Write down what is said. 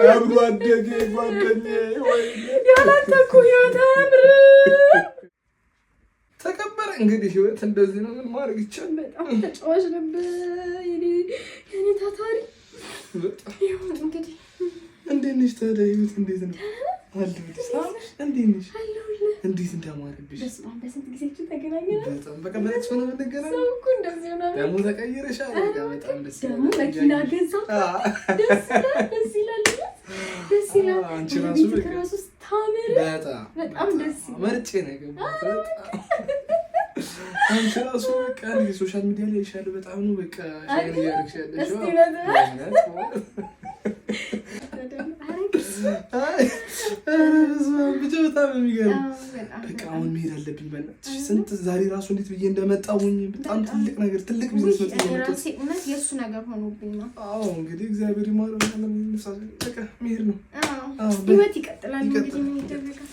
ያላንተ እኮ ህይወት አያምርም። ተከበረ እንግዲህ ህይወት እንደዚህ ነው። ምን ማድረግ ይቻላል? በጣም ተጫዋች ነበር የኔ ታታሪ። በጣም ይሁን እንግዲህ። እንዴት ነሽ ታዲያ? ህይወት እንዴት ነው? አለሁልሽ። እንዴት ነሽ? እንዴት እንዳማረብሽ። በስንት ጊዜያችን ተገናኘን። በጣም በቃ ማለት ነው የምንገናኘው። ሰው እኮ እንደዚህ ነው። ደግሞ ተቀይረሻል። በጣም ደስ ይላል። ደግሞ መኪና ገዛ። ደስ ይላል። ደስ ይላል። አንቺ ራሱ ታምር። በጣም ደስ ይላል። መርጬ ነው የገባሁት። አንቺ ራሱ በቃ ሶሻል ሚዲያ ላይ ይሻል በጣም ነው በቃ ሼር እያደረግሽ ያለሽው። ብቻ በጣም የሚገርም በቃ አሁን መሄድ አለብኝ። በእናትሽ ስንት ዛሬ ራሱ እንዴት ብዬ እንደመጣሁኝ በጣም ትልቅ ነገር ትልቅ ቢዝነስ ነው የመጣሁት። እውነት የእሱ ነገር ሆኖብኝ ነው። አዎ እንግዲህ እግዚአብሔር ይማረው። በቃ መሄድ ነው። ህይወት ይቀጥላል እንግዲህ ምን ይደረጋል።